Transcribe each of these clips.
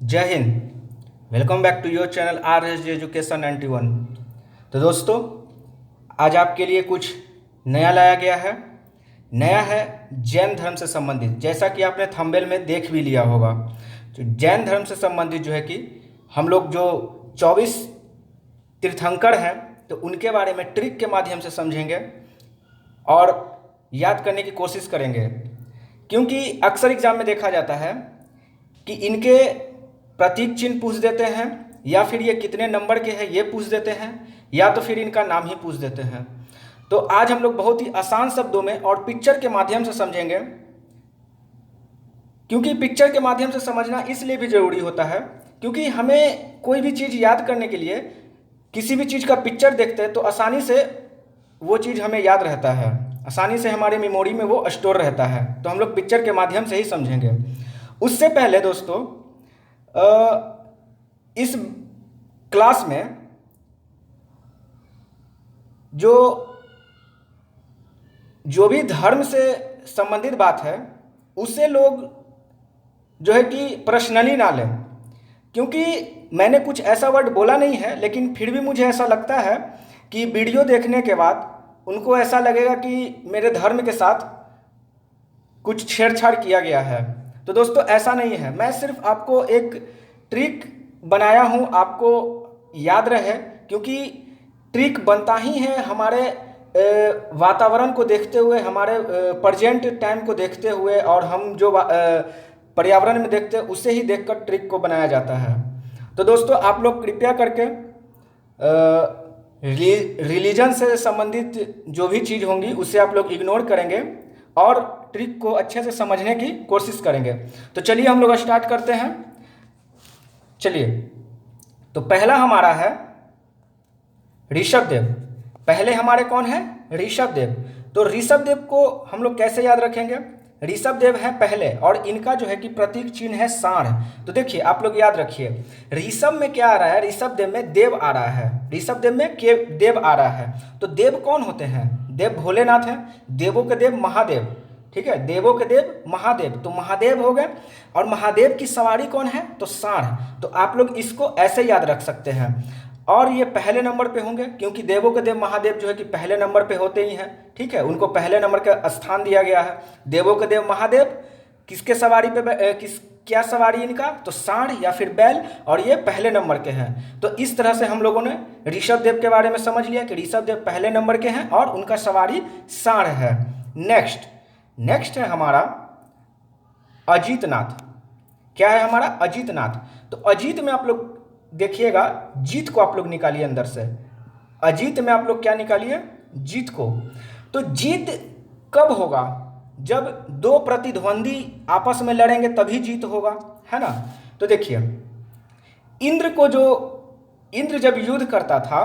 जय Hind. Welcome back to your channel R S education 91। तो दोस्तों, आज आपके लिए कुछ नया लाया गया है। नया है जैन धर्म से संबंधित, जैसा कि आपने थंबनेल में देख भी लिया होगा। तो जैन धर्म से संबंधित जो है कि हम लोग जो 24 तीर्थंकर हैं, तो उनके बारे में ट्रिक के माध्यम से समझेंगे और याद करने की कोशिश करेंगे। क्योंकि अक्सर एग्जाम में देखा जाता है कि इनके प्रतीक चिन्ह पूछ देते हैं, या फिर ये कितने नंबर के हैं ये पूछ देते हैं, या तो फिर इनका नाम ही पूछ देते हैं। तो आज हम लोग बहुत ही आसान शब्दों में और पिक्चर के माध्यम से समझेंगे। क्योंकि पिक्चर के माध्यम से समझना इसलिए भी ज़रूरी होता है क्योंकि हमें कोई भी चीज़ याद करने के लिए किसी भी चीज़ का पिक्चर देखते हैं तो आसानी से वो चीज़ हमें याद रहता है, आसानी से हमारे मेमोरी में वो स्टोर रहता है। तो हम लोग पिक्चर के माध्यम से ही समझेंगे। उससे पहले दोस्तों, इस क्लास में जो जो भी धर्म से संबंधित बात है उसे लोग जो है कि पर्सनली ना लें। क्योंकि मैंने कुछ ऐसा वर्ड बोला नहीं है, लेकिन फिर भी मुझे ऐसा लगता है कि वीडियो देखने के बाद उनको ऐसा लगेगा कि मेरे धर्म के साथ कुछ छेड़छाड़ किया गया है। तो दोस्तों, ऐसा नहीं है। मैं सिर्फ आपको एक ट्रिक बनाया हूँ, आपको याद रहे। क्योंकि ट्रिक बनता ही है हमारे वातावरण को देखते हुए, हमारे प्रेजेंट टाइम को देखते हुए, और हम जो पर्यावरण में देखते हैं उसे ही देखकर ट्रिक को बनाया जाता है। तो दोस्तों, आप लोग कृपया करके रिलीजन से संबंधित जो भी चीज़ होंगी उसे आप लोग इग्नोर करेंगे और ट्रिक को अच्छे से समझने की कोशिश करेंगे। तो चलिए हम लोग स्टार्ट करते हैं। चलिए, तो पहला हमारा है ऋषभ देव। पहले हमारे कौन है? ऋषभ देव। तो ऋषभ देव को हम लोग कैसे याद रखेंगे? ऋषभ देव है पहले, और इनका जो है कि प्रतीक चिन्ह है सांड। तो देखिए, आप लोग याद रखिए, ऋषभ में क्या आ रहा है? ऋषभ देव में देव आ रहा है। ऋषभ देव में के देव आ रहा है। तो देव कौन होते हैं? देव भोलेनाथ हैं। देवों के देव महादेव, ठीक है, देवों के देव महादेव। तो महादेव हो गए, और महादेव की सवारी कौन है? तो सांड। तो आप लोग इसको ऐसे याद रख सकते हैं। और ये पहले नंबर पे होंगे, क्योंकि देवों के देव महादेव जो है कि पहले नंबर पे होते ही हैं, ठीक है, उनको पहले नंबर का स्थान दिया गया है। देवों के देव महादेव किसके सवारी पे क्या सवारी इनका? तो सांड या फिर बैल, और ये पहले नंबर के हैं। तो इस तरह से हम लोगों ने ऋषभ देव के बारे में समझ लिया कि ऋषभ देव पहले नंबर के हैं और उनका सवारी सांड है। नेक्स्ट है हमारा अजीत नाथ। क्या है हमारा? अजीत नाथ। तो अजीत में आप लोग देखिएगा, जीत को आप लोग निकालिए अंदर से। अजीत में आप लोग क्या निकालिए? जीत को। तो जीत कब होगा? जब दो प्रतिद्वंदी आपस में लड़ेंगे तभी जीत होगा, है ना। तो देखिए, इंद्र जब युद्ध करता था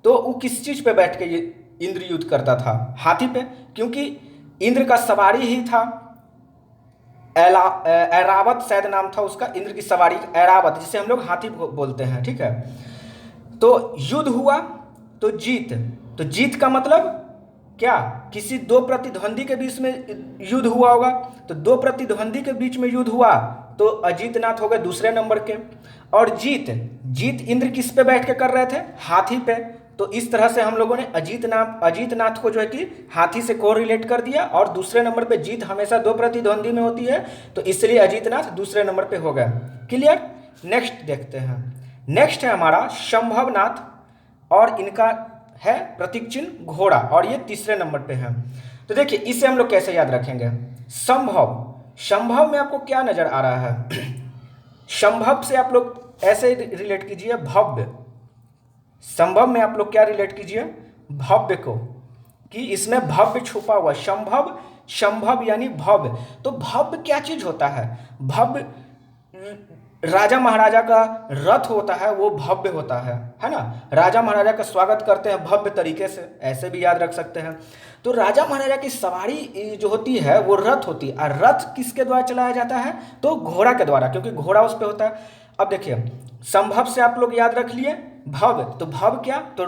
तो वो किस चीज पे बैठ के इंद्र युद्ध करता था? हाथी पे, क्योंकि इंद्र का सवारी ही था ऐरावत, शायद नाम था उसका, इंद्र की सवारी ऐरावत, जिसे हम लोग हाथी बोलते हैं, ठीक है। तो युद्ध हुआ तो जीत का मतलब क्या? किसी दो प्रतिद्वंदी के बीच में युद्ध हुआ होगा। तो दो प्रतिद्वंदी के बीच में युद्ध हुआ तो अजीतनाथ हो गए दूसरे नंबर के। और जीत इंद्र किस पे बैठ के कर रहे थे? हाथी पे। तो इस तरह से हम लोगों ने अजीतनाथ को जो है कि हाथी से को रिलेट कर दिया, और दूसरे नंबर पे जीत हमेशा दो प्रतिद्वंदी में होती है, तो इसलिए अजीतनाथ दूसरे नंबर पे हो गया। क्लियर? नेक्स्ट देखते हैं। नेक्स्ट है हमारा शंभवनाथ, और इनका है प्रतीक चिन्ह घोड़ा, और ये तीसरे नंबर पे है। तो देखिए, इसे हम लोग कैसे याद रखेंगे? संभव में आपको क्या नजर आ रहा है? संभव से आप लोग ऐसे रिलेट कीजिए भव्य। संभव में आप लोग क्या रिलेट कीजिए? भव्य को, कि इसमें भव्य छुपा हुआ। संभव यानी भव्य। तो भव्य क्या चीज होता है? भव्य राजा महाराजा का रथ होता है, वो भव्य होता है ना। राजा महाराजा का स्वागत करते हैं भव्य तरीके से, ऐसे भी याद रख सकते हैं। तो राजा महाराजा की सवारी जो होती है वो रथ होती है, और रथ किसके द्वारा चलाया जाता है? तो घोड़ा के द्वारा, क्योंकि घोड़ा उस पर होता है। अब देखिए, संभव से आप लोग याद रख लिए भव्य। तो भव्य क्या? तो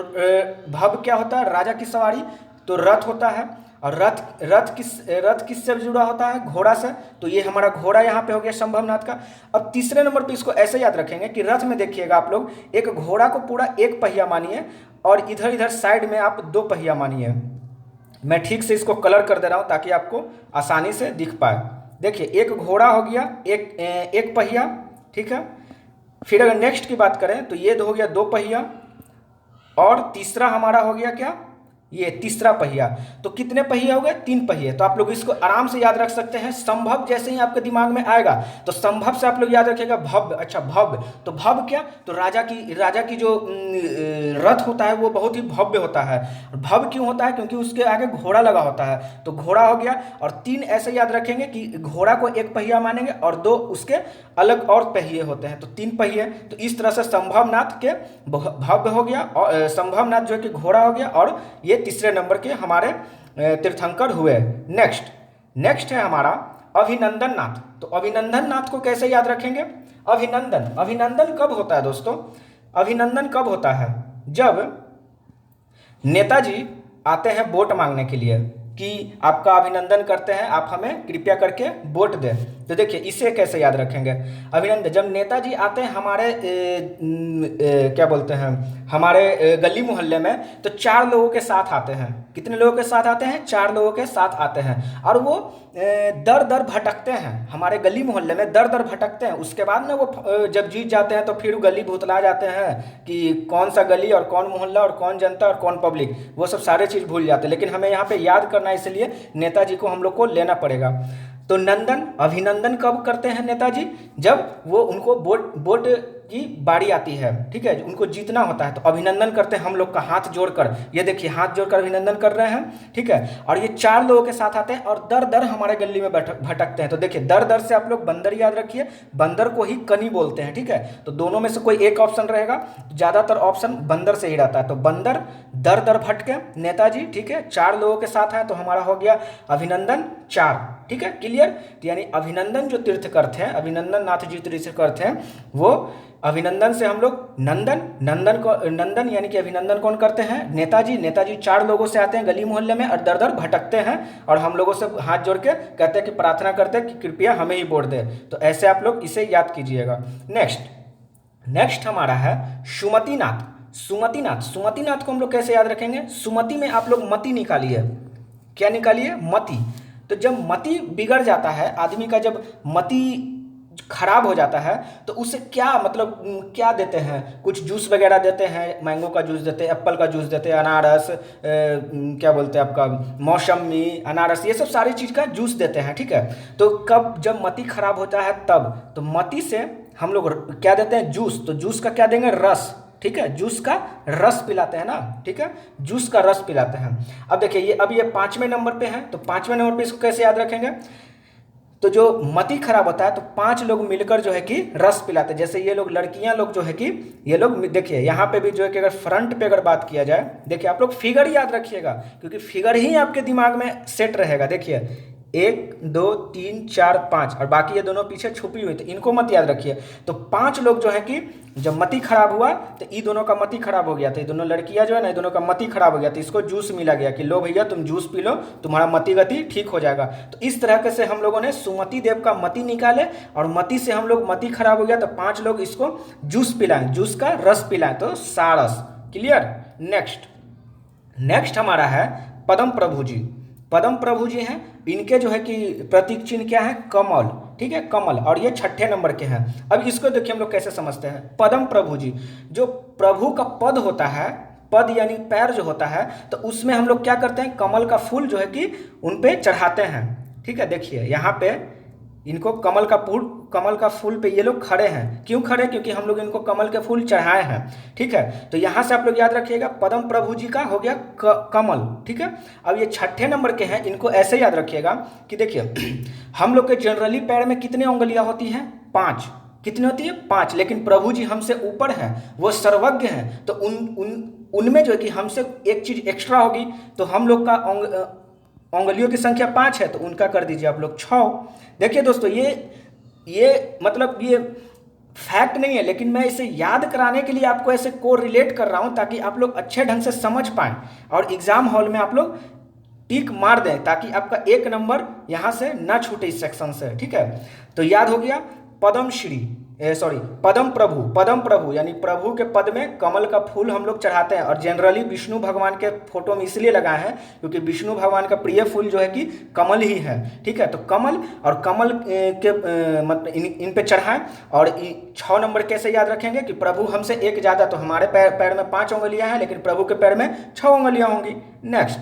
भव्य क्या होता है? राजा की सवारी, तो रथ होता है। और रथ किससे जुड़ा होता है? घोड़ा से। तो ये हमारा घोड़ा यहाँ पे हो गया संभवनाथ का। अब तीसरे नंबर पे इसको ऐसे याद रखेंगे कि रथ में देखिएगा आप लोग, एक घोड़ा को पूरा एक पहिया मानिए और इधर इधर साइड में आप दो पहिया मानिए। मैं ठीक से इसको कलर कर दे रहा हूँ ताकि आपको आसानी से दिख पाए। देखिए, एक घोड़ा हो गया, एक पहिया, ठीक है। फिर अगर नेक्स्ट की बात करें तो ये हो गया दो पहिया, और तीसरा हमारा हो गया क्या? ये तीसरा पहिया। तो कितने पहिए हो गए? 3 पहिए। तो आप लोग इसको आराम से याद रख सकते हैं। संभव जैसे ही आपके दिमाग में आएगा तो संभव से आप लोग याद रखिएगा भव्य। अच्छा, भव्य, तो भव्य क्या? तो राजा की जो रथ होता है वो बहुत ही भव्य होता है। भव्य क्यों होता है? क्योंकि उसके आगे घोड़ा लगा होता है। तो घोड़ा हो गया। और 3 ऐसे याद रखेंगे कि घोड़ा को एक पहिया मानेंगे और 2 उसके अलग और पहिए होते हैं, तो 3 पहिए। तो इस तरह से संभवनाथ के भव्य हो गया, और संभवनाथ जो है कि घोड़ा हो गया, और ये तीसरे नंबर के हमारे तीर्थंकर हुए। नेक्स्ट है हमारा अभिनंदन नाथ। तो अभिनंदन नाथ को कैसे याद रखेंगे? अभिनंदन कब होता है दोस्तों? अभिनंदन कब होता है? जब नेताजी आते हैं वोट मांगने के लिए कि आपका अभिनंदन करते हैं, आप हमें कृपया करके वोट दें। तो देखिए, इसे कैसे याद रखेंगे? अभिनंदन, जब नेताजी आते हैं हमारे क्या बोलते हैं, हमारे गली मोहल्ले में, तो 4 लोगों के साथ आते हैं। कितने लोगों के साथ आते हैं? 4 लोगों के साथ आते हैं। और वो दर दर भटकते हैं, हमारे गली मोहल्ले में दर दर भटकते हैं। उसके बाद में वो जब जीत जाते हैं तो फिर गली भुतला जाते हैं कि कौन सा गली और कौन मोहल्ला और कौन जनता और कौन पब्लिक, वो सब सारे चीज़ भूल जाते हैं। लेकिन हमें यहाँ पे याद करना है, इसलिए नेताजी को हम लोग को लेना पड़ेगा। तो अभिनंदन कब करते हैं नेताजी? जब वो उनको वोट की बारी आती है, ठीक है, उनको जीतना होता है, तो अभिनंदन करते हैं हम लोग का हाथ जोड़कर। ये देखिए, हाथ जोड़कर अभिनंदन कर रहे हैं, ठीक है। और ये 4 लोगों के साथ आते हैं और दर दर हमारे गली में भटकते हैं। तो देखिए, दर दर से आप लोग बंदर याद रखिए, बंदर को ही कनी बोलते हैं, ठीक है। तो दोनों में से कोई एक ऑप्शन रहेगा, ज़्यादातर ऑप्शन बंदर से ही रहता है। तो बंदर दर दर भटके नेताजी, ठीक है, 4 लोगों के साथ हैं, तो हमारा हो गया अभिनंदन 4, ठीक है, क्लियर। यानी अभिनंदन जो तीर्थकर थे, अभिनंदन नाथ जी तीर्थकर थे, वो अभिनंदन से हम लोग नंदन यानी कि अभिनंदन कौन करते हैं? नेताजी 4 लोगों से आते हैं गली मोहल्ले में और दर दर भटकते हैं, और हम लोगों से हाथ जोड़ के कहते हैं कि प्रार्थना करते हैं कि कृपया हमें ही वोट दे। तो ऐसे आप लोग इसे याद कीजिएगा। नेक्स्ट हमारा है सुमतिनाथ को हम लोग कैसे याद रखेंगे? सुमति में आप लोग मति निकालिए। क्या निकालिए? मति। तो जब मति बिगड़ जाता है आदमी का, जब मति खराब हो जाता है, तो उसे क्या देते हैं? कुछ जूस वगैरह देते हैं, मैंगो का जूस देते हैं, एप्पल का जूस देते हैं, अनारस, क्या बोलते हैं आपका, मौसमी, अनारस, ये सब सारी चीज़ का जूस देते हैं, ठीक है। तो कब? जब मति खराब होता है तब। तो मति से हम लोग क्या देते हैं? जूस। तो जूस का क्या देंगे? रस, ठीक है, जूस का रस पिलाते हैं ना, ठीक है, जूस का रस पिलाते हैं। अब देखिए, अब ये 5वें नंबर पे है, तो 5वें नंबर पे इसको कैसे याद रखेंगे? तो जो मति खराब होता है तो 5 लोग मिलकर जो है कि रस पिलाते हैं। जैसे ये लोग, लड़कियां लोग जो है कि ये लोग, देखिए यहाँ पे भी जो है कि अगर फ्रंट पे अगर बात किया जाए, देखिए आप लोग फिगर याद रखिएगा, क्योंकि फिगर ही आपके दिमाग में सेट रहेगा। देखिए 1 2 3 4 5, और बाकी ये दोनों पीछे छुपी हुई, तो इनको मत याद रखिए। तो 5 लोग जो है कि जब मति खराब हुआ तो ये दोनों का मति खराब हो गया था, ये दोनों लड़कियां जो है ना, ये दोनों का मति खराब हो गया, तो इसको जूस मिला गया कि लो भैया तुम जूस पी लो, तुम्हारा मति गति ठीक हो जाएगा। तो इस तरह से हम लोगों ने सुमति देव का मति निकाले, और मति से हम लोग, मति खराब हो गया तो 5 लोग इसको जूस पिलाएं, जूस का रस पिलाएं, तो सारस, क्लियर। नेक्स्ट हमारा है पदम प्रभु जी हैं। इनके जो है कि प्रतीक चिन्ह क्या है? कमल, ठीक है, कमल, और ये 6ठे नंबर के हैं। अब इसको देखिए हम लोग कैसे समझते हैं। पदम प्रभु जी, जो प्रभु का पद होता है, पद यानी पैर जो होता है, तो उसमें हम लोग क्या करते हैं? कमल का फूल जो है कि उन पे चढ़ाते हैं, ठीक है। देखिए यहाँ पे इनको कमल का फूल पे ये लोग खड़े हैं। क्यों खड़े? क्योंकि हम लोग इनको कमल के फूल चढ़ाए हैं, ठीक है। तो यहाँ से आप लोग याद रखिएगा, पदम प्रभु जी का हो गया कमल, ठीक है। अब ये 6ठे नंबर के हैं, इनको ऐसे याद रखिएगा कि देखिए हम लोग के जनरली पैर में कितने उंगलियां होती हैं? 5। कितनी होती है? 5। लेकिन प्रभु जी हमसे ऊपर हैं, वो सर्वज्ञ हैं, तो उनमें जो है कि हमसे एक चीज़ एक्स्ट्रा होगी, तो हम लोग का उंगलियों की संख्या 5 है, तो उनका कर दीजिए आप लोग 6। देखिए दोस्तों, ये मतलब ये फैक्ट नहीं है, लेकिन मैं इसे याद कराने के लिए आपको ऐसे को रिलेट कर रहा हूं, ताकि आप लोग अच्छे ढंग से समझ पाएं और एग्जाम हॉल में आप लोग टिक मार दें ताकि आपका 1 नंबर यहाँ से ना छूटे इस सेक्शन से, ठीक है। तो याद हो गया पद्म प्रभु यानी प्रभु के पद में कमल का फूल हम लोग चढ़ाते हैं, और जनरली विष्णु भगवान के फोटो में इसलिए लगाए हैं क्योंकि विष्णु भगवान का प्रिय फूल जो है कि कमल ही है, ठीक है। तो कमल और कमल के मतलब इन पे चढ़ाएं। और 6 नंबर कैसे याद रखेंगे कि प्रभु हमसे एक ज़्यादा, तो हमारे पैर में 5 उंगलियां हैं लेकिन प्रभु के पैर में 6 उंगलियां होंगी। नेक्स्ट,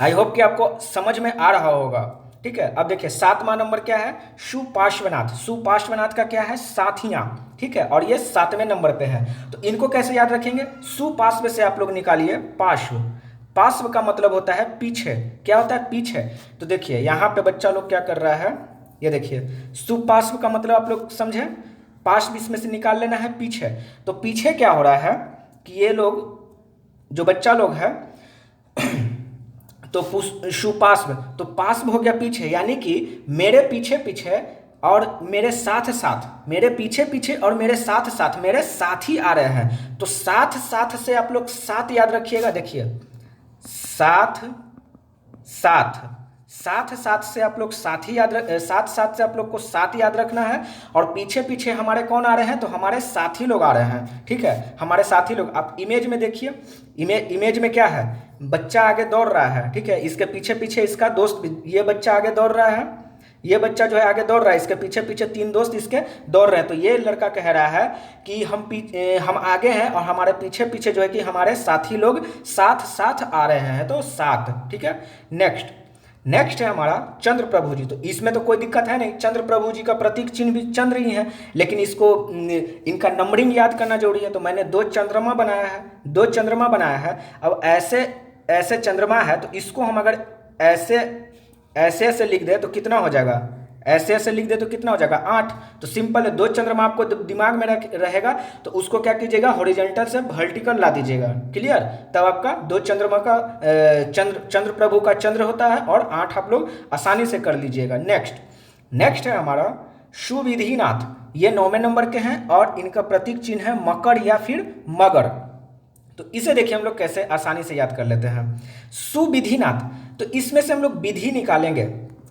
आई होप कि आपको समझ में आ रहा होगा, ठीक है। अब देखिए 7वां नंबर क्या है, सुपार्श्वनाथ। सुपार्श्वनाथ का क्या है, साथियां, ठीक है, और ये 7वें नंबर पे है। तो इनको कैसे याद रखेंगे, सुपार्श्व से आप लोग निकालिए पार्श्व। पार्श्व का मतलब होता है पीछे। क्या होता है, पीछे। तो देखिए यहाँ पे बच्चा लोग क्या कर रहा है, ये देखिए सुपार्श्व का मतलब आप लोग समझे, पार्श्व इसमें से निकाल लेना है पीछे। तो पीछे क्या हो रहा है कि ये लोग जो बच्चा लोग है तो सुपार्श्व, तो पार्श्व हो गया पीछे, यानी कि मेरे पीछे पीछे और मेरे साथ साथ, मेरे पीछे पीछे और मेरे साथ साथ मेरे साथी आ रहे हैं। तो साथ साथ से आप लोग साथ याद रखिएगा। देखिए साथ साथ, साथ साथ से आप लोग साथी साथ साथ से आप लोग को साथ याद रखना है। और पीछे पीछे हमारे कौन आ रहे हैं, तो हमारे साथी लोग आ रहे हैं, ठीक है, हमारे साथी लोग। आप इमेज में देखिए, इमेज में क्या है, बच्चा आगे दौड़ रहा है, ठीक है, इसके पीछे पीछे इसका दोस्त, ये बच्चा आगे दौड़ रहा है, ये बच्चा जो है आगे दौड़ रहा है, इसके पीछे पीछे 3 दोस्त इसके दौड़ रहे हैं। तो ये लड़का कह रहा है कि हम आगे हैं और हमारे पीछे पीछे जो है कि हमारे साथी लोग साथ साथ आ रहे हैं, तो साथ, ठीक है। नेक्स्ट है हमारा चंद्र प्रभु जी। तो इसमें तो कोई दिक्कत है नहीं, चंद्र प्रभु जी का प्रतीक चिन्ह भी चंद्र ही है, लेकिन इसको इनका नंबरिंग याद करना जरूरी है। तो मैंने 2 चंद्रमा बनाया है, 2 चंद्रमा बनाया है। अब ऐसे चंद्रमा है, तो इसको हम अगर ऐसे लिख दे तो कितना हो जाएगा, ऐसे लिख दे तो कितना हो जाएगा, 8। तो सिंपल है, 2 चंद्रमा आपको दिमाग में रहेगा तो उसको क्या कीजिएगा, हॉरिजॉन्टल से वर्टिकल ला दीजिएगा, क्लियर। तब आपका 2 चंद्रमा का चंद्र प्रभु का चंद्र होता है, और 8 आप लोग आसानी से कर लीजिएगा। नेक्स्ट है हमारा सुविधिनाथ। ये 9वें नंबर के हैं और इनका प्रतीक चिन्ह है मकर या फिर मगर। तो इसे देखिए हम लोग कैसे आसानी से याद कर लेते हैं, सुविधिनाथ। तो इसमें से हम लोग विधि निकालेंगे।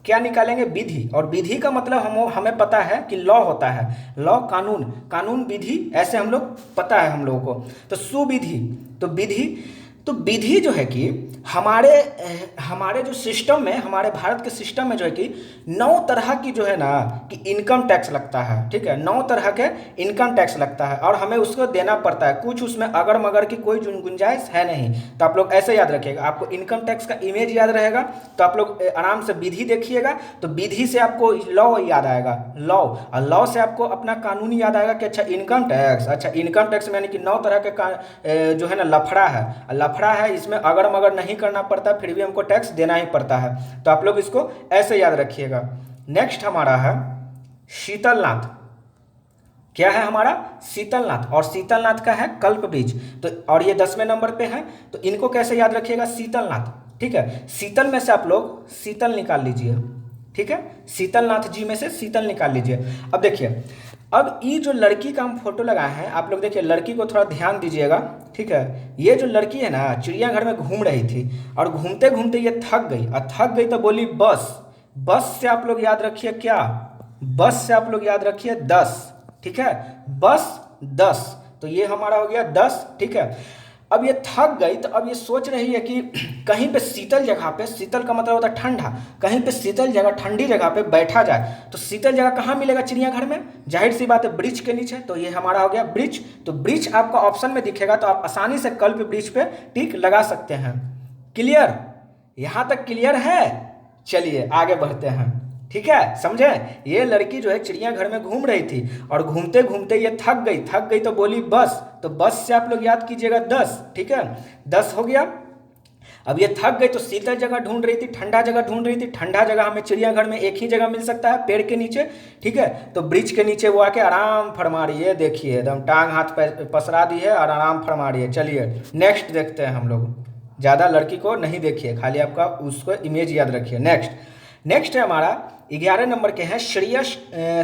क्या निकालेंगे, विधि। और विधि का मतलब हमें पता है कि लॉ होता है, लॉ कानून विधि, ऐसे हम लोग पता है हम लोगों को। तो सुविधि, तो विधि जो है कि हमारे जो सिस्टम में, हमारे भारत के सिस्टम में जो है कि 9 तरह की जो है ना कि इनकम टैक्स लगता है, ठीक है, 9 तरह के इनकम टैक्स लगता है और हमें उसको देना पड़ता है। कुछ उसमें अगर मगर की कोई गुंजाइश है नहीं। तो आप लोग ऐसे याद रखिएगा, आपको इनकम टैक्स का इमेज याद रहेगा तो आप लोग आराम से विधि देखिएगा। तो विधि से आपको लॉ याद आएगा, लॉ, और लॉ से आपको अपना कानून याद आएगा कि अच्छा इनकम टैक्स, अच्छा इनकम टैक्स में यानी कि 9 तरह के जो है ना लफड़ा है, इसमें अगर मगर नहीं करना पड़ता, फिर भी हमको टैक्स देना ही पड़ता है। तो आप लोग इसको ऐसे याद रखिएगा। नेक्स्ट हमारा है शीतलनाथ। क्या है हमारा, शीतलनाथ, और शीतलनाथ का है कल्पवृक्ष। तो और ये 10वें नंबर पे है। तो इनको कैसे याद रखिएगा, शीतलनाथ, ठीक है। शीतल में से आप लोग शीतल निकाल लीजिए, ठीक है, शीतलनाथ जी में से शीतल निकाल लीजिए। अब देखिए, अब ये जो लड़की का हम फोटो लगाए हैं, आप लोग देखिए लड़की को थोड़ा ध्यान दीजिएगा, ठीक है। ये जो लड़की है ना, चिड़ियाघर में घूम रही थी और घूमते घूमते ये थक गई, और थक गई तो बोली बस से आप लोग याद रखिए क्या, बस से आप लोग याद रखिए 10, ठीक है, बस 10। तो ये हमारा हो गया 10, ठीक है। अब ये थक गई तो अब ये सोच रही है कि कहीं पे शीतल जगह पे, शीतल का मतलब होता है ठंडा, कहीं पे शीतल जगह, ठंडी जगह पे बैठा जाए। तो शीतल जगह कहाँ मिलेगा चिड़ियाघर में, जाहिर सी बात है वृक्ष के नीचे। तो ये हमारा हो गया वृक्ष। तो वृक्ष आपका ऑप्शन में दिखेगा तो आप आसानी से कल्प वृक्ष पे टिक लगा सकते हैं। क्लियर, यहाँ तक क्लियर है। चलिए आगे बढ़ते हैं, ठीक है, समझे। ये लड़की जो है चिड़ियाघर में घूम रही थी और घूमते घूमते ये थक गई तो बोली बस। तो बस से आप लोग याद कीजिएगा 10, ठीक है, 10 हो गया। अब ये थक गई तो शीतल जगह ढूंढ रही थी, ठंडा जगह ढूंढ रही थी। ठंडा जगह हमें चिड़ियाघर में एक ही जगह मिल सकता है, पेड़ के नीचे, ठीक है। तो वृक्ष के नीचे वो आके आराम फरमा रही है, देखिए एकदम टांग हाथ पसरा दी है और आराम फरमा रही है। चलिए नेक्स्ट देखते हैं हम लोग, ज़्यादा लड़की को नहीं देखिए, खाली आपका उसको इमेज याद रखिए। नेक्स्ट है हमारा 11 नंबर के हैं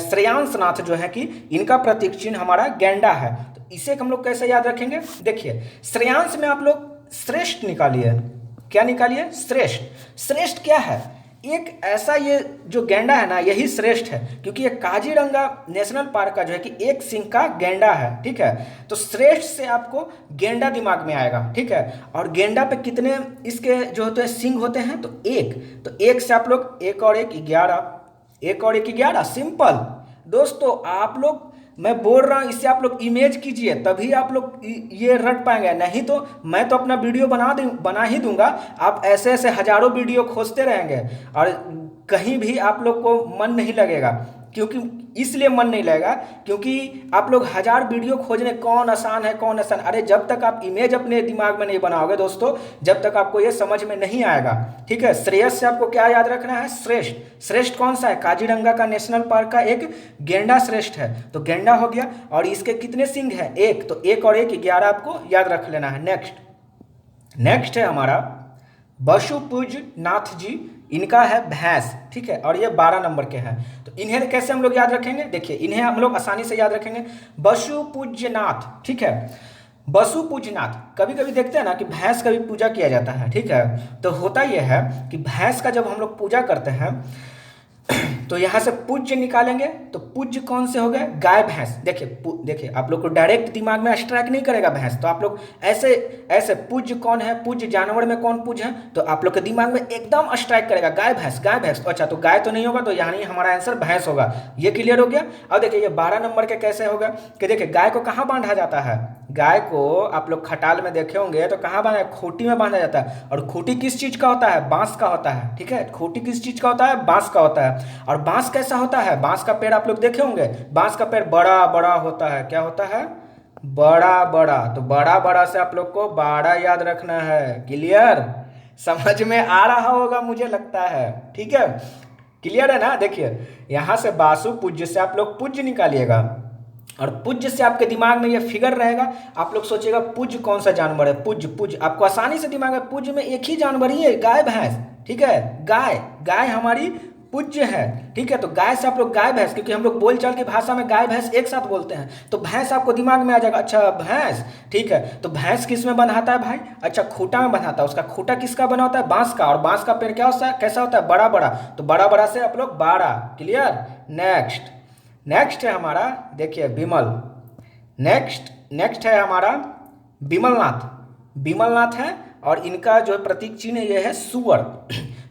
श्रेयांसनाथ, जो है कि इनका प्रतीक चिन्ह हमारा गेंडा है। तो इसे हम लोग कैसे याद रखेंगे, देखिए श्रेयांस में आप लोग श्रेष्ठ निकालिए। क्या निकालिए, श्रेष्ठ। श्रेष्ठ क्या है? एक ऐसा ये जो गैंडा है ना, यही श्रेष्ठ है, क्योंकि ये काजीरंगा नेशनल पार्क का जो है कि एक सिंह का गैंडा है, ठीक है। तो श्रेष्ठ से आपको गैंडा दिमाग में आएगा, ठीक है। और गैंडा पे कितने इसके जो होते हैं सिंह होते हैं? तो एक से आप लोग एक और एक 11, एक और एक 11, सिंपल। दोस्तों आप लोग, मैं बोल रहा हूँ, इससे आप लोग इमेज कीजिए, तभी आप लोग ये रट पाएंगे, नहीं तो मैं तो अपना वीडियो बना ही दूंगा, आप ऐसे ऐसे हजारों वीडियो खोजते रहेंगे और कहीं भी आप लोग को मन नहीं लगेगा। क्योंकि इसलिए मन नहीं लगेगा क्योंकि आप लोग 1000 वीडियो खोजने, कौन आसान है कौन आसान, अरे जब तक आप इमेज अपने दिमाग में नहीं बनाओगे दोस्तों, जब तक आपको ये समझ में नहीं आएगा, ठीक है। श्रेयस से आपको क्या याद रखना है? श्रेष्ठ। श्रेष्ठ कौन सा है? काजीरंगा का नेशनल पार्क का एक गैंडा श्रेष्ठ है, तो गैंडा हो गया। और इसके कितने सिंह हैं? एक, तो एक और एक 11 आपको याद रख लेना है। नेक्स्ट है हमारा बसुपूज नाथ जी, इनका है भैंस, ठीक है, और ये 12 नंबर के हैं। तो इन्हें कैसे हम लोग याद रखेंगे? देखिए इन्हें हम लोग आसानी से याद रखेंगे, बसुपूज्यनाथ, ठीक है। बसुपूज्यनाथ, कभी कभी देखते हैं ना कि भैंस का भी पूजा किया जाता है, ठीक है। तो होता यह है कि भैंस का जब हम लोग पूजा करते हैं तो यहाँ से पूज्य निकालेंगे, तो पूज्य कौन से हो गए? गाय भैंस। देखिए आप लोग को डायरेक्ट दिमाग में स्ट्राइक नहीं करेगा भैंस, तो आप लोग ऐसे ऐसे पूज्य कौन है, पूज्य जानवर में कौन पूज्य है, तो आप लोग के दिमाग में एकदम स्ट्राइक करेगा गाय भैंस, गाय भैंस। अच्छा, तो गाय तो नहीं होगा, तो यानी हमारा आंसर भैंस होगा। ये क्लियर हो गया। अब देखिए ये 12 नंबर के कैसे होगा कि देखिए गाय को कहाँ बांधा जाता है? गाय को आप लोग खटाल में देखे होंगे तो कहाँ बांधा? खूंटी में बांधा जाता है। और खूंटी किस चीज का होता है? बांस का होता है, ठीक है। खूंटी किस चीज का होता है? बांस का होता है। और बांस कैसा होता है? बांस का पेड़ आप लोग देखे होंगे, बांस का पेड़ बड़ा बड़ा होता है। क्या होता है? बड़ा बड़ा। तो बड़ा बड़ा से आप लोग को 12 याद रखना है। क्लियर? समझ में आ रहा होगा मुझे लगता है, ठीक है। क्लियर है ना? देखिए यहां से बासु पूज्य से आप लोग पूज्य निकालिएगा, और पूज्य से आपके दिमाग में ये फिगर रहेगा। आप लोग सोचिएगा पूज्य कौन सा जानवर है? पूज्य आपको आसानी से दिमाग में, पूज्य में एक ही जानवर ही है, गाय भैंस, ठीक है। गाय हमारी पूज्य है, ठीक है। तो गाय से आप लोग गाय भैंस, क्योंकि हम लोग बोलचाल की भाषा में गाय भैंस एक साथ बोलते हैं, तो भैंस आपको दिमाग में आ जाएगा। अच्छा भैंस, ठीक है। तो भैंस किस में बंधाता है भाई? अच्छा खूंटा में बंधाता है। उसका खूंटा किसका बना होता है? बांस का। और बांस का पेड़ क्या होता है? कैसा होता है? बड़ा बड़ा। तो बड़ा बड़ा से आप लोग 12। क्लियर? नेक्स्ट है हमारा, देखिए विमल। नेक्स्ट है हमारा विमलनाथ है, और इनका जो प्रतीक चिन्ह ये है सुअर।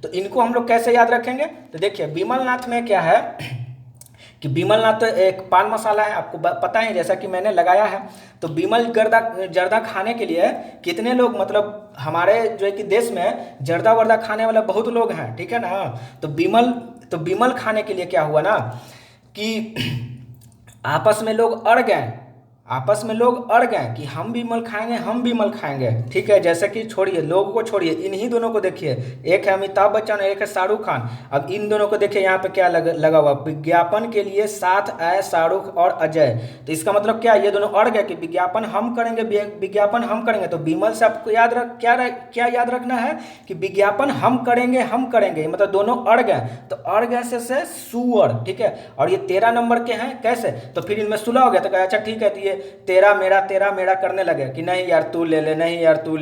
तो इनको हम लोग कैसे याद रखेंगे? तो देखिए विमलनाथ में क्या है कि विमलनाथ एक पान मसाला है, आपको पता है, जैसा कि मैंने लगाया है। तो विमल जर्दा खाने के लिए कितने लोग, मतलब हमारे जो है कि देश में जर्दा वर्दा खाने वाला बहुत लोग हैं, ठीक है ना। तो विमल खाने के लिए क्या हुआ ना कि आपस में लोग अड़ गए कि हम विमल खाएंगे, ठीक है। जैसे कि छोड़िए लोगों को, छोड़िए इन्हीं दोनों को देखिए, एक है अमिताभ बच्चन, एक है शाहरुख खान। अब इन दोनों को देखिए यहाँ पे क्या लगा हुआ, विज्ञापन के लिए साथ आए शाहरुख और अजय। तो इसका मतलब क्या? ये दोनों अड़ गए कि विज्ञापन हम करेंगे। तो विमल से आपको क्या याद रखना है कि विज्ञापन हम करेंगे, मतलब दोनों अड़ गए। तो अड़ गए से सुअर, ठीक है। और ये 13 नंबर के हैं, कैसे? तो फिर इनमें सुलह हो गया, तो अच्छा ठीक है, तो ये तेरा मेरा करने लगे कि नहीं यार तू ले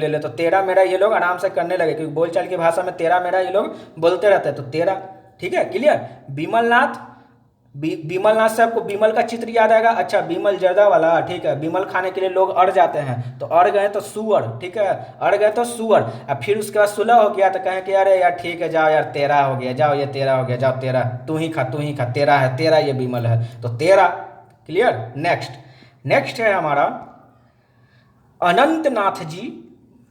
ले। तो तेरा मेरा ये लोग आराम से करने लगे, क्योंकि बोलचाल की भाषा में तेरा मेरा ये लोग बोलते रहते हैं। तो तेरा, ठीक है। क्लियर? विमलनाथ से आपको विमल का चित्र याद आएगा। अच्छा विमल जर्दा वाला, ठीक है। विमल खाने के लिए लोग अड़ जाते हैं, तो अड़ गए तो सुअर, ठीक है। अड़ गए तो सुअर। अब फिर उसके बाद सुलह हो गया, तो कहें कि अरे यार ठीक है, जाओ यार तेरा हो गया, जाओ ये तेरा हो गया, जाओ तेरा, तू ही खा, तेरा है, तेरा ये विमल है, तो तेरा। क्लियर? नेक्स्ट है हमारा अनंतनाथ जी,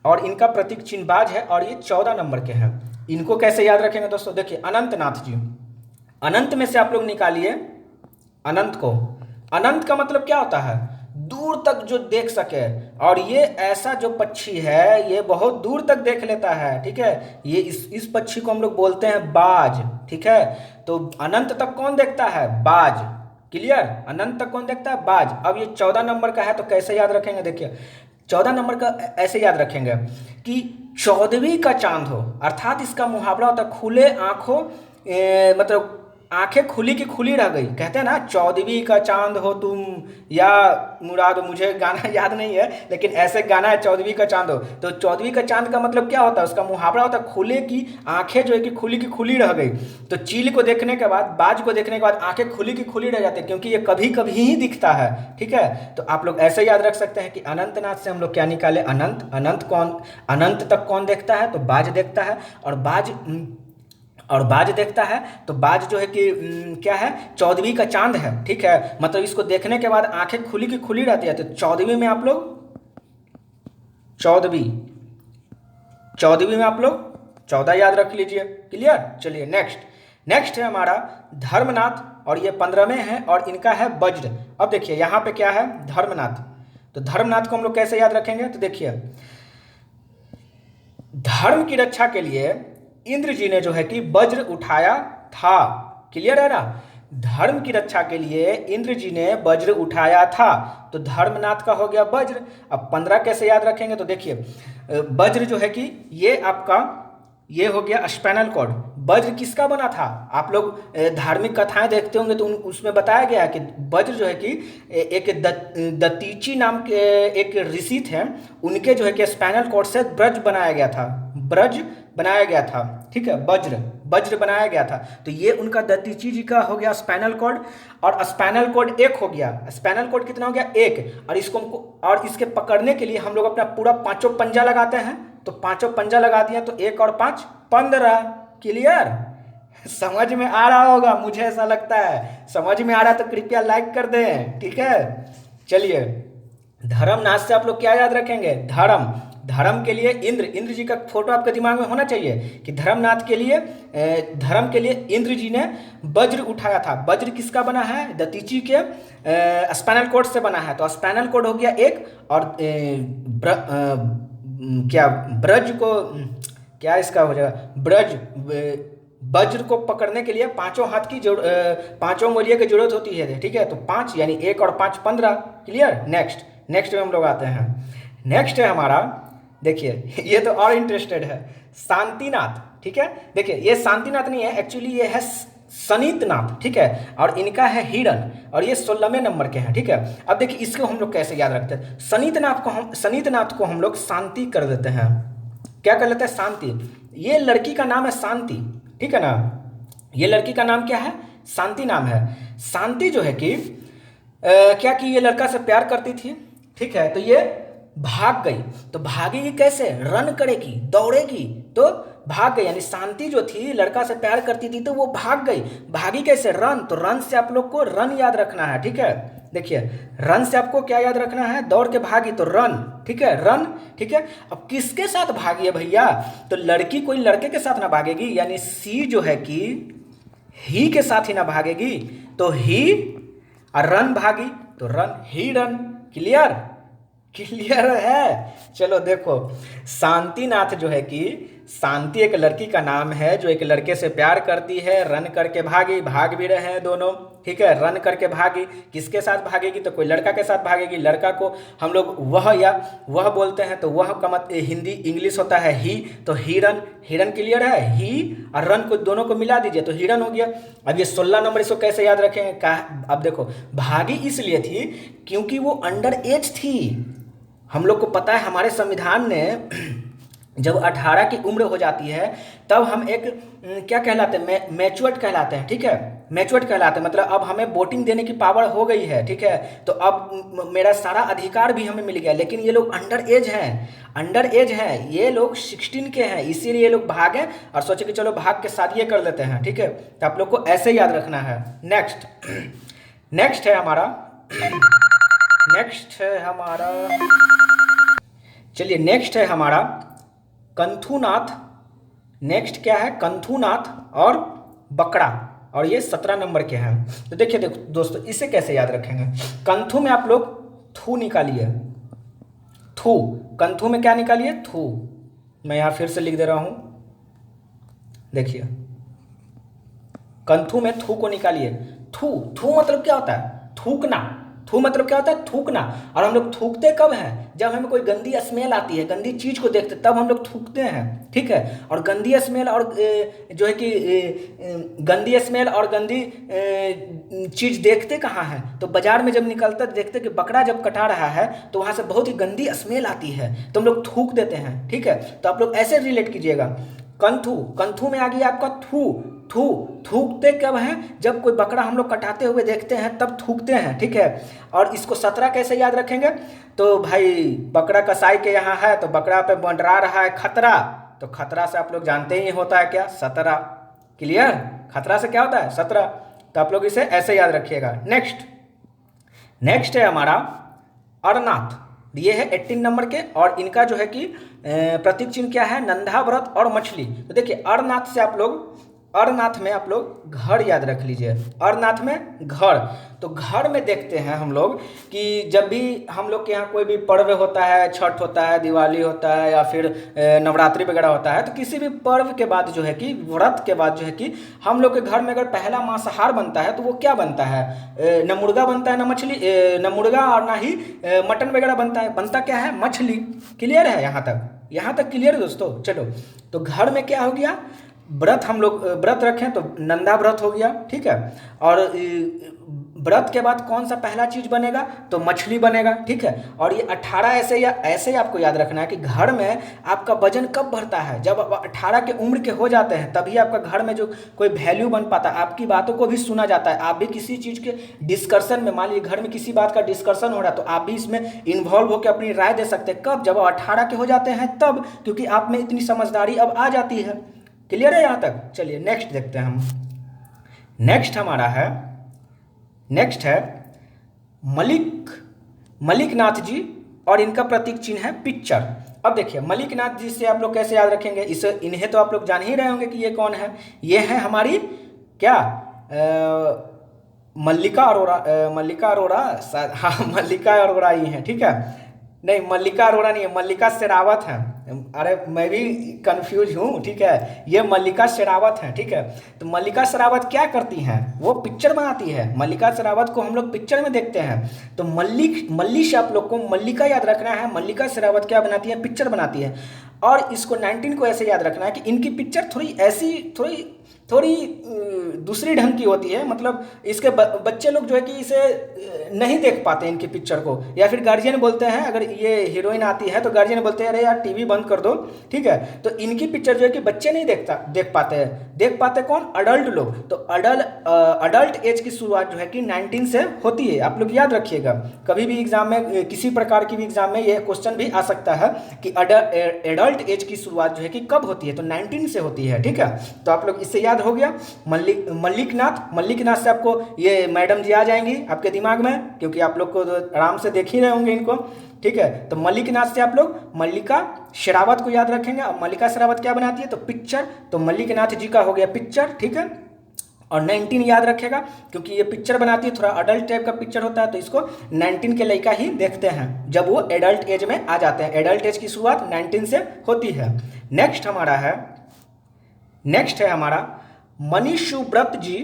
और इनका प्रतीक चिन्ह बाज है, और ये 14 नंबर के हैं। इनको कैसे याद रखेंगे दोस्तों? देखिए अनंतनाथ जी, अनंत में से आप लोग निकालिए अनंत को। अनंत का मतलब क्या होता है? दूर तक जो देख सके, और ये ऐसा जो पक्षी है ये बहुत दूर तक देख लेता है, ठीक है। ये इस पक्षी को हम लोग बोलते हैं बाज, ठीक है। तो अनंत तक कौन देखता है? बाज। क्लियर? अनंत तक कौन देखता है? बाज। अब ये 14 नंबर का है, तो कैसे याद रखेंगे? देखिए 14 नंबर का ऐसे याद रखेंगे कि 14वीं का चांद हो, अर्थात इसका मुहावरा होता है खुले आंखों, मतलब आंखें खुली की खुली रह गई। कहते हैं ना, 14वीं का चांद हो तुम या मुराद, मुझे गाना याद नहीं है लेकिन ऐसे गाना है, 14वीं का चांद हो। तो 14वीं का चांद का मतलब क्या होता है, उसका मुहावरा होता है खुले की आंखें जो है कि खुली की खुली रह गई। तो चील को देखने के बाद, बाज को देखने के बाद आंखें खुली की खुली रह जाती है, क्योंकि ये कभी कभी ही दिखता है। ठीक है, तो आप लोग ऐसे याद रख सकते हैं कि अनंतनाथ से हम लोग क्या निकाले, अनंत। अनंत तक कौन देखता है, तो बाज देखता है। और बाज देखता है तो बाज जो है कि क्या है, 14वीं का चांद है। ठीक है, मतलब इसको देखने के बाद आंखें खुली की खुली रहती है। तो 14वीं में आप लोग 14वीं में आप लोग 14 याद रख लीजिए। क्लियर। चलिए नेक्स्ट है हमारा धर्मनाथ, और ये 15वें हैं और इनका है वज्र। अब देखिए यहाँ पे क्या है, धर्मनाथ। तो धर्मनाथ को हम लोग कैसे याद रखेंगे, तो देखिए धर्म की रक्षा के लिए इंद्र जी ने जो है कि वज्र उठाया था। क्लियर है ना, धर्म की रक्षा के लिए इंद्र जी ने वज्र उठाया था। तो धर्मनाथ का हो गया वज्र। अब 15 कैसे याद रखेंगे, तो देखिए वज्र जो है कि ये आपका ये हो गया स्पाइनल कॉर्ड। वज्र किसका बना था, आप लोग धार्मिक कथाएं देखते होंगे तो उसमें बताया गया है कि वज्र जो है कि एक दतीची नाम के एक ऋषि थे, उनके जो है कि स्पाइनल कॉर्ड से ब्रज बनाया गया था। ब्रज बनाया गया था। ठीक है, वज्र बनाया गया था। तो ये उनका दतीची जी का हो गया स्पाइनल कॉर्ड। और स्पाइनल कॉर्ड एक हो गया। स्पाइनल कॉर्ड कितना हो गया, एक। और इसको और इसके पकड़ने के लिए हम लोग अपना पूरा पांचों पंजा लगाते हैं। तो पांचों पंजा लगा दिया तो 1 और 5 15। क्लियर, समझ में आ रहा होगा, मुझे ऐसा लगता है। समझ में आ रहा है तो कृपया लाइक कर दें। ठीक है, चलिए धर्मनाथ से आप लोग क्या याद रखेंगे, धर्म के लिए इंद्र जी का फोटो आपके दिमाग में होना चाहिए कि धर्मनाथ के लिए धर्म के लिए इंद्र जी ने वज्र उठाया था। वज्र किसका बना है, दतीची के स्पाइनल कॉर्ड से बना है। तो स्पाइनल कॉर्ड हो गया एक। और क्या ब्रज को क्या इसका हो जाएगा, वज्र को पकड़ने के लिए पांचों हाथ की पांचों उंगलियों की जरूरत होती है। ठीक है, तो 5 यानी 1 और 5 15। क्लियर। नेक्स्ट में हम लोग आते हैं। नेक्स्ट है हमारा, देखिए ये तो और इंटरेस्टेड है, शांतिनाथ। ठीक है, देखिए ये शांतिनाथ नहीं है, एक्चुअली ये है सनीतनाथ। ठीक है, और इनका है हिरण, और ये 16वें नंबर के हैं। ठीक है, अब देखिए इसको हम लोग कैसे याद रखते हैं, सनीतनाथ को हम लोग शांति कर देते हैं। क्या कर लेते हैं, शांति। ये लड़की का नाम है शांति। ठीक है ना, ये लड़की का नाम क्या है, शांति नाम है। शांति जो है कि क्या कि ये लड़का से प्यार करती थी। ठीक है, तो ये भाग गई। तो भागेगी कैसे, रन करेगी, दौड़ेगी तो भाग गई। यानी शांति जो थी लड़का से प्यार करती थी तो वो भाग गई। भागी कैसे, रन। तो रन से आप लोग को रन याद रखना है। ठीक है, देखिए रन से आपको क्या याद रखना है, दौड़ के भागी तो रन। ठीक है, रन। ठीक है, अब किसके साथ भागी है भैया, तो लड़की कोई लड़के के साथ ना भागेगी, यानी सी जो है कि ही के साथ ही ना भागेगी। तो ही और रन भागी तो रन, ही रन। क्लियर है। चलो देखो, शांतिनाथ जो है कि शांति एक लड़की का नाम है जो एक लड़के से प्यार करती है, रन करके भागी, भाग भी रहे हैं दोनों। ठीक है, रन करके भागी, किसके साथ भागेगी, तो कोई लड़का के साथ भागेगी। लड़का को हम लोग वह बोलते हैं, तो वह का मत हिंदी इंग्लिश होता है ही, तो हिरन। क्लियर है, ही और रन को दोनों को मिला दीजिए तो हिरन हो गया। अब ये 16 नंबर, इसको कैसे याद रखेंगे, अब देखो भागी इसलिए थी क्योंकि वो अंडर एज थी। हम लोग को पता है हमारे संविधान ने जब 18 की उम्र हो जाती है तब हम एक क्या कहलाते हैं, मैच्योर्ड कहलाते हैं। ठीक है, मैच्योर्ड कहलाते हैं, मतलब अब हमें वोटिंग देने की पावर हो गई है। ठीक है, तो अब मेरा सारा अधिकार भी हमें मिल गया। लेकिन ये लोग अंडर एज हैं, ये लोग 16 के हैं, इसीलिए ये लोग भागे और सोचे कि चलो भाग के साथ ये कर लेते हैं। ठीक है, तो आप लोग को ऐसे याद रखना है। नेक्स्ट है हमारा चलिए नेक्स्ट है हमारा कंथुनाथ। नेक्स्ट क्या है, कंथुनाथ और बकरा, और ये 17 नंबर के हैं। तो देखिए दोस्तों, इसे कैसे याद रखेंगे, कंथु में आप लोग थू निकालिए। थू, कंथु में क्या निकालिए, थू। मैं यहाँ फिर से लिख दे रहा हूँ, देखिए कंथु में थू को निकालिए। थू मतलब क्या होता है, थूकना। थू मतलब क्या होता है? थूकना। और हम लोग थूकते कब हैं? जब हमें कोई गंदी स्मेल आती है, गंदी चीज़ को देखते तब हम लोग थूकते हैं, ठीक है। और गंदी स्मेल और जो है कि गंदी स्मेल और गंदी चीज़ देखते कहाँ हैं? तो बाजार में जब निकलते देखते कि बकरा जब कटा रहा है तो वहाँ से बहुत ही गंदी स्मेल आती है, तो हम लोग थूक देते हैं, ठीक है। तो आप लोग ऐसे रिलेट कीजिएगा। कंथू, कंथू में आ गया आपका थू। थू, थूकते कब हैं? जब कोई बकरा हम लोग कटाते हुए देखते हैं तब थूकते हैं, ठीक है। और इसको 17 कैसे याद रखेंगे? तो भाई बकरा कसाई के यहाँ है तो बकरा पे मंडरा रहा है खतरा, तो खतरा से आप लोग जानते ही होता है क्या? 17। क्लियर? खतरा से क्या होता है? 17। तो आप लोग इसे ऐसे याद रखिएगा। नेक्स्ट, नेक्स्ट है हमारा अरनाथ। ये है 18 नंबर के, और इनका जो है कि प्रतीक चिन्ह क्या है? नंदा व्रत और मछली। तो देखिए अरनाथ से आप लोग, अरनाथ में आप लोग घर याद रख लीजिए। अरनाथ में घर, तो घर में देखते हैं हम लोग कि जब भी हम लोग के यहाँ कोई भी पर्व होता है, छठ होता है, दिवाली होता है, या फिर नवरात्रि वगैरह होता है, तो किसी भी पर्व के बाद जो है कि व्रत के बाद जो है कि हम लोग के घर में अगर पहला मांसाहार बनता है तो वो क्या बनता है? न मुर्गा बनता है, न मछली, न मुर्गा और ना ही मटन वगैरह बनता है। बनता क्या है? मछली। क्लियर है यहाँ तक? यहाँ तक क्लियर है दोस्तों? चलो, तो घर में क्या हो गया? व्रत हम लोग व्रत रखें तो नंदा व्रत हो गया, ठीक है। और व्रत के बाद कौन सा पहला चीज बनेगा? तो मछली बनेगा, ठीक है। और ये 18 ऐसे या ऐसे ही आपको याद रखना है कि घर में आपका वजन कब बढ़ता है? जब आप 18 के उम्र के हो जाते हैं तभी आपका घर में जो कोई वैल्यू बन पाता है, आपकी बातों को भी सुना जाता है। आप भी किसी चीज़ के डिस्कशन में, मान लीजिए घर में किसी बात का डिस्कशन हो रहा है तो आप भी इसमें इन्वॉल्व होकर अपनी राय दे सकते हैं। कब? जब आप 18 के हो जाते हैं तब, क्योंकि आप में इतनी समझदारी अब आ जाती है। क्लियर है यहाँ तक? चलिए नेक्स्ट देखते हैं हम। नेक्स्ट हमारा है, नेक्स्ट है मलिक, मलिक नाथ जी, और इनका प्रतीक चिन्ह है पिक्चर। अब देखिए मलिक नाथ जी से आप लोग कैसे याद रखेंगे? इसे, इन्हें तो आप लोग जान ही रहे होंगे कि ये कौन है। ये है हमारी क्या? मल्लिका अरोरा, मल्लिका अरोरा, हाँ मल्लिका अरोरा ही हैं, ठीक है। नहीं, मल्लिका अरोरा नहीं है, मल्लिका शेरावत हैं। अरे मैं भी कंफ्यूज हूँ, ठीक है। ये मल्लिका शेरावत हैं, ठीक है। तो मल्लिका शेरावत क्या करती हैं? वो पिक्चर बनाती है। मल्लिका शेरावत को हम लोग पिक्चर में देखते हैं। तो मल्ली से आप लोग को मल्लिका याद रखना है। मल्लिका शेरावत क्या बनाती है? पिक्चर बनाती है। और इसको 19 को ऐसे याद रखना है कि इनकी पिक्चर थोड़ी ऐसी, थोड़ी दूसरी ढंग की होती है। मतलब इसके बच्चे लोग जो है कि इसे नहीं देख पाते इनकी पिक्चर को, या फिर गार्जियन बोलते हैं, अगर ये हीरोइन आती है तो गार्जियन बोलते हैं अरे यार टीवी बंद कर दो, ठीक है। तो इनकी पिक्चर जो है कि बच्चे नहीं देख पाते हैं। देख पाते कौन? अडल्ट लोग। तो अडल्ट एज की शुरुआत जो है कि 19 से होती है। आप लोग याद रखिएगा, कभी भी एग्जाम में, किसी प्रकार की भी एग्जाम में ये क्वेश्चन भी आ सकता है कि एडल्ट एज की शुरुआत जो है कि कब होती है? तो 19 से होती है, ठीक है। तो आप लोग इससे हो गया। मल्लिकनाथ से आपको ये मैडम जी आ जाएंगी आपके दिमाग में, क्योंकि आप लोग को आराम से देख ही रहे होंगे इनको, ठीक है। तो मल्लिकनाथ से आप लोग मल्लिका शेरावत को याद रखेंगे। और मल्लिका शेरावत क्या बनाती है? तो पिक्चर। तो मल्लिकनाथ जी का हो गया पिक्चर, ठीक है। और 19 याद रखेगा, क्योंकि ये पिक्चर बनाती है, थोड़ा अडल्ट टाइप का पिक्चर होता है, तो इसको 19 के लड़का ही देखते हैं जब वो एडल्ट एज में आ जाते हैं। एडल्ट एज की शुरुआत 19 से होती है। नेक्स्ट है हमारा मनीषु व्रत जी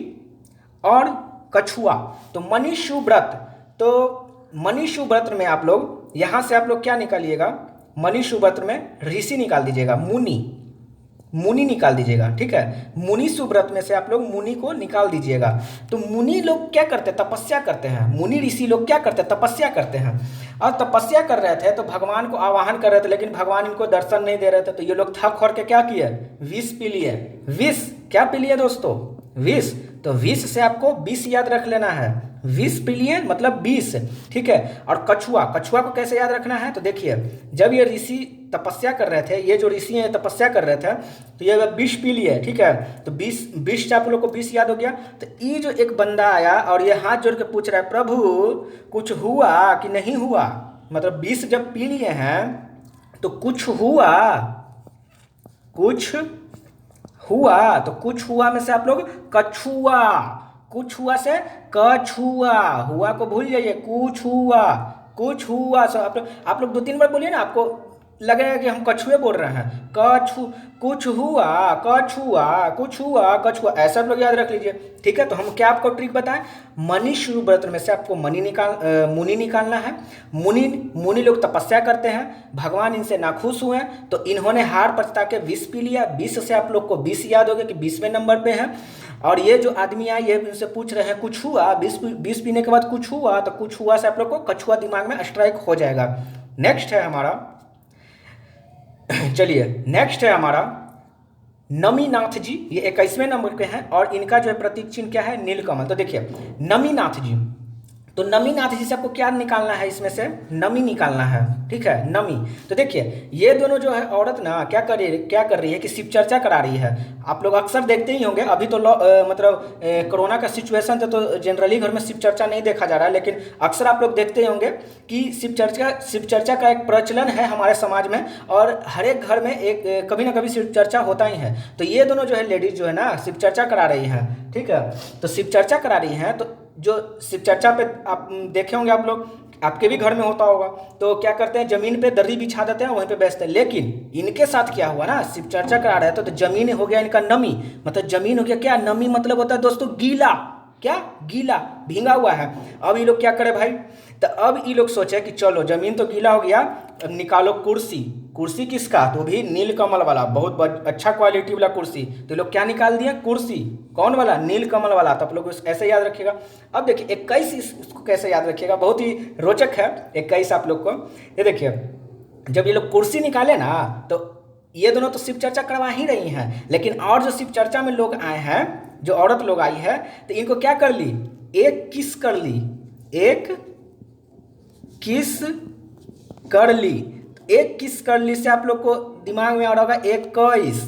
और कछुआ। तो मनीषु व्रत, तो मनीषु व्रत में आप लोग यहाँ से आप लोग क्या निकालिएगा? मनीषु व्रत में ऋषि निकाल दीजिएगा, मुनि निकाल दीजिएगा, ठीक है। मुनि सुव्रत में से आप लोग मुनि को निकाल दीजिएगा। तो मुनि लोग क्या करते हैं? तपस्या करते हैं। मुनि ऋषि लोग क्या करते हैं? तपस्या करते हैं। और तपस्या कर रहे थे तो भगवान को आवाहन कर रहे थे, लेकिन भगवान इनको दर्शन नहीं दे रहे थे। तो ये लोग थक हार के क्या किए? विष पी लिए। विष क्या पी लिए दोस्तों? विष। तो विष से आपको 20 याद रख लेना है। विष पी लिए मतलब 20, ठीक है। और कछुआ, कछुआ को कैसे याद रखना है? तो देखिए जब ये ऋषि तपस्या कर रहे थे, ये जो ऋषि हैं तपस्या कर रहे थे, तो ये विष पी लिए, ठीक है। तो 20 से आप लोग को 20 याद हो गया। तो ये जो एक बंदा आया और ये हाथ जोड़ के पूछ रहा है, प्रभु कुछ हुआ कि नहीं हुआ? मतलब 20 जब पी लिए हैं तो कुछ हुआ, कुछ हुआ। तो कुछ हुआ में से आप लोग कछुआ, कुछ हुआ से कछुआ, हुआ को भूल जाइए, कुछ हुआ, कुछ हुआ। सो आप लोग 2-3 बार बोलिए ना, आपको लगेगा कि हम कछुए बोल रहे हैं। कछु, कुछ हुआ, कछुआ, कुछ हुआ, कछुआ, ऐसा आप लोग याद रख लीजिए। ठीक है, तो हम क्या आपको ट्रिक बताएं, मनी शुरू व्रत में से आपको मुनि निकालना है। मुनि लोग तपस्या करते हैं, भगवान इनसे नाखुश हुए तो इन्होंने हार पछता के विष पी लिया। विष से आप लोग को विष याद हो गया कि 20वें नंबर पे है। और ये जो आदमी आए ये इनसे पूछ रहे हैं कुछ हुआ, विष पीने के बाद कुछ हुआ, तो कुछ हुआ से आप लोग को कछुआ दिमाग में स्ट्राइक हो जाएगा। नेक्स्ट है हमारा, चलिए नेक्स्ट है हमारा नमीनाथ जी। ये 21वें नंबर पे हैं और इनका जो है प्रतीक चिन्ह क्या है, नीलकमल। तो देखिए नमीनाथ जी, तो नमीनाथ जी से आपको क्या निकालना है, इसमें से नमी निकालना है। ठीक है, नमी। तो देखिए ये दोनों जो है औरत ना क्या कर रही है कि शिव चर्चा करा रही है। आप लोग अक्सर देखते ही होंगे, अभी तो मतलब कोरोना का सिचुएशन था तो जनरली घर में शिव चर्चा नहीं देखा जा रहा है, लेकिन अक्सर आप लोग देखते ही होंगे कि शिव चर्चा का एक प्रचलन है हमारे समाज में, और हर एक घर में एक कभी ना कभी शिव चर्चा होता ही है। तो ये दोनों जो है लेडीज जो है ना शिव चर्चा करा रही हैं। ठीक है, तो शिव चर्चा करा रही हैं, तो जो शिव चर्चा पे आप देखे होंगे आप लोग, आपके भी घर में होता होगा, तो क्या करते हैं जमीन पे दर्री बिछा देते हैं, वहीं पे बैठते हैं। लेकिन इनके साथ क्या हुआ ना, शिव चर्चा करा रहे हैं तो जमीन हो गया इनका नमी, मतलब जमीन हो गया क्या, नमी मतलब होता है दोस्तों गीला, क्या गीला, भींगा हुआ है। अब ये लोग क्या करे भाई, तो अब ये लोग सोचे कि चलो जमीन तो गीला हो गया, अब निकालो कुर्सी। कुर्सी किसका, तो भी नीलकमल वाला, बहुत अच्छा क्वालिटी वाला कुर्सी। तो लोग क्या निकाल दिया, कुर्सी। कौन वाला, नीलकमल वाला। तो आप लोग ऐसे याद रखिएगा। अब देखिए 21 इसको कैसे याद रखिएगा, बहुत ही रोचक है 21 आप लोग को। ये देखिए जब ये लोग कुर्सी निकाले ना, तो ये दोनों तो शिव चर्चा करवा ही रही हैं, लेकिन और जो शिव चर्चा में लोग आए हैं, जो औरत लोग आई है, तो इनको क्या कर ली, एक किस कर ली, एक किस कर ली। एक किस कर ली से आप लोग को दिमाग में आ रहा होगा 21,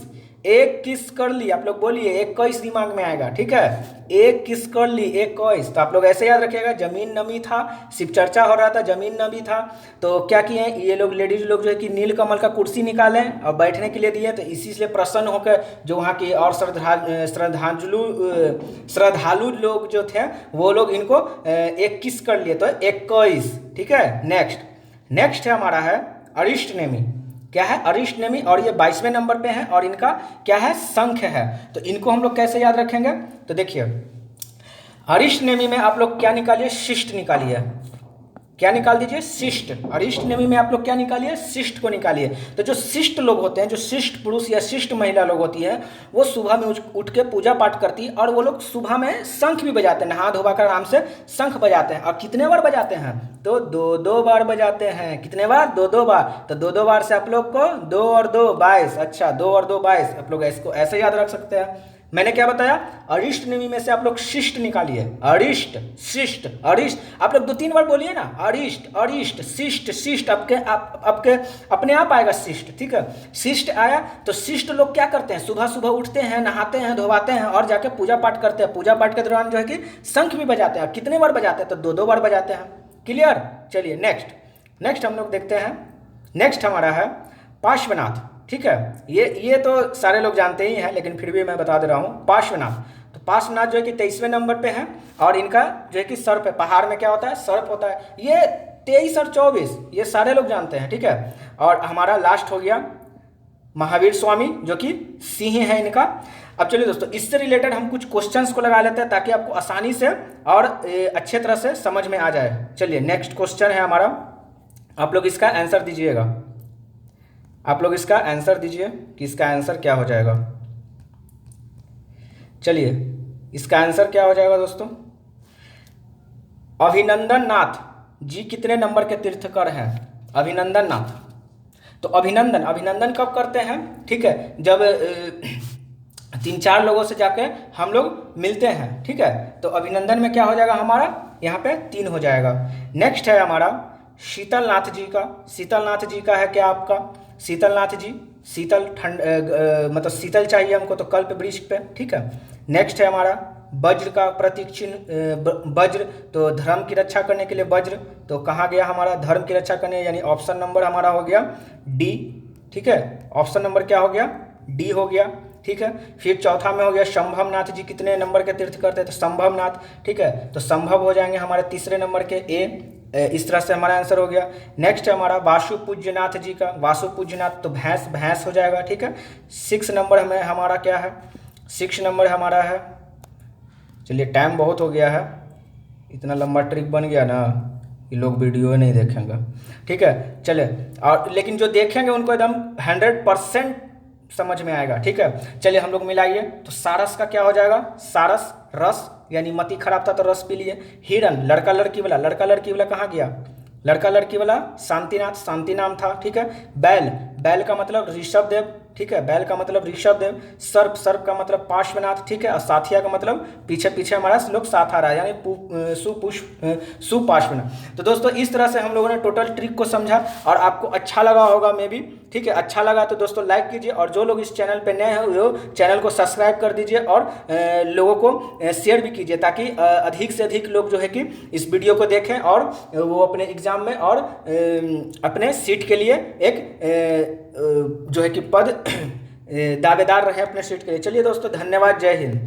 एक किस कर ली, आप लोग बोलिए 21 दिमाग में आएगा। ठीक है, एक किस कर ली 21। तो आप लोग ऐसे याद रखिएगा, जमीन नमी था, शिव चर्चा हो रहा था, जमीन नमी था, तो क्या किए ये लोग लेडीज लोग जो है कि नीलकमल का कुर्सी निकाले और बैठने के लिए दिए। तो इसी से प्रसन्न होकर जो वहाँ की और श्रद्धालु लोग जो थे वो लोग इनको एक किस कर लिए, तो 21। ठीक है, नेक्स्ट है हमारा है अरिष्ट नेमी। क्या है, अरिष्ट नेमी, और ये 22वें नंबर पे है और इनका क्या है, शंख है। तो इनको हम लोग कैसे याद रखेंगे, तो देखिए अरिष्ट नेमी में आप लोग क्या निकालिए, शिष्ट निकालिए। क्या निकाल दीजिए, शिष्ट। अरिष्ट नेमी में आप लोग क्या निकालिए, शिष्ट को निकालिए। तो जो शिष्ट लोग होते हैं, जो शिष्ट पुरुष या शिष्ट महिला लोग होती है, वो सुबह में उठ के पूजा पाठ करती है, और वो लोग सुबह में शंख भी बजाते हैं, नहा धोवा कर आराम से शंख बजाते हैं। और कितने बार बजाते हैं, तो 2 बार बजाते हैं। कितने बार, 2 बार। तो 2 बार से आप लोग को 2 और 2 22। अच्छा, 2 और 2 22। आप लोग इसको ऐसे याद रख सकते हैं। मैंने क्या बताया, अरिष्ट नेमी में से आप लोग शिष्ट निकालिए। अरिष्ट, शिष्ट, अरिष्ट। आप लोग 2-3 बार बोलिए ना, अरिष्ट, अरिष्ट, शिष्ट, शिष्ट। आपके अपने आप आएगा शिष्ट। ठीक है, शिष्ट आया तो शिष्ट लोग क्या करते हैं, सुबह सुबह उठते हैं, नहाते हैं, धोवाते हैं और जाके पूजा पाठ करते हैं। पूजा पाठ के दौरान जो है कि शंख भी बजाते हैं। कितने बार बजाते हैं, तो 2 बार बजाते हैं। क्लियर। चलिए नेक्स्ट हम लोग देखते हैं। नेक्स्ट हमारा है पार्श्वनाथ। ठीक है, ये तो सारे लोग जानते ही हैं, लेकिन फिर भी मैं बता दे रहा हूँ। पार्श्वनाथ, तो पार्श्वनाथ जो है कि 23वें नंबर पे है, और इनका जो है कि सर्प है। पहाड़ में क्या होता है, सर्प होता है। ये 23 और 24 ये सारे लोग जानते हैं। ठीक है, और हमारा लास्ट हो गया महावीर स्वामी, जो कि सिंह है इनका। अब चलिए दोस्तों, इससे रिलेटेड हम कुछ क्वेश्चंस को लगा लेते हैं ताकि आपको आसानी से और अच्छे तरह से समझ में आ जाए। चलिए नेक्स्ट क्वेश्चन है हमारा, आप लोग इसका आंसर दीजिएगा। आप लोग इसका आंसर दीजिए कि इसका आंसर क्या हो जाएगा। चलिए इसका आंसर क्या हो जाएगा दोस्तों, अभिनंदन नाथ जी कितने नंबर के तीर्थकर हैं, अभिनंदन नाथ। तो अभिनंदन कब करते हैं, ठीक है, जब 3-4 लोगों से जाके हम लोग मिलते हैं। ठीक है, तो अभिनंदन में क्या हो जाएगा हमारा, यहाँ पे 3 हो जाएगा। नेक्स्ट है हमारा शीतलनाथ जी का। शीतलनाथ जी का है क्या आपका, शीतलनाथ जी, शीतल ठंड मतलब शीतल चाहिए हमको, तो कल्प वृक्ष पे। ठीक है, नेक्स्ट है हमारा वज्र का प्रतीक चिन्ह, वज्र, तो धर्म की रक्षा करने के लिए वज्र। तो कहाँ गया हमारा, धर्म की रक्षा करने, यानी ऑप्शन नंबर हमारा हो गया डी। ठीक है, ऑप्शन नंबर क्या हो गया, डी हो गया। ठीक है, फिर चौथा में हो गया संभवनाथ जी कितने नंबर के तीर्थ करते हैं, तो संभवनाथ। ठीक है, तो संभव हो जाएंगे हमारे तीसरे नंबर के ए। इस तरह से हमारा आंसर हो गया। नेक्स्ट है हमारा वासु पूज्यनाथ जी का, वासु पूज्यनाथ तो भैंस भैंस हो जाएगा, ठीक है। 6 नंबर में हमारा क्या है, 6 नंबर हमारा है, चलिए टाइम बहुत हो गया है, इतना लंबा ट्रिक बन गया ना, ये लोग वीडियो नहीं देखेंगे, ठीक है। चलिए, और लेकिन जो देखेंगे उनको एकदम 100% समझ में आएगा, ठीक है। चलिए हम लोग मिलाइए, तो सारस का क्या हो जाएगा, सारस रस, यानी मति खराब था तो रस पी लिए। हिरन लड़का लड़की वाला, लड़का लड़की वाला कहाँ गया, लड़का लड़की वाला शांतिनाथ, शांति नाम था, ठीक है। बैल, बैल का मतलब ऋषभ देव, ठीक है, बैल का मतलब ऋषभ देव। सर्प, सर्प का मतलब पार्श्वनाथ, ठीक है। और साथिया का मतलब पीछे पीछे हमारा लोग साथ आ रहा है, यानी सुपार्श्वनाथ। तो दोस्तों इस तरह से हम लोगों ने टोटल ट्रिक को समझा और आपको अच्छा लगा होगा मे भी, ठीक है। अच्छा लगा तो दोस्तों लाइक कीजिए, और जो लोग इस चैनल पे नए हैं वो चैनल को सब्सक्राइब कर दीजिए, और लोगों को शेयर भी कीजिए, ताकि अधिक से अधिक लोग जो है कि इस वीडियो को देखें और वो अपने एग्जाम में और अपने सीट के लिए एक जो है कि पद दावेदार रहे अपने सीट के लिए। चलिए दोस्तों, धन्यवाद, जय हिंद।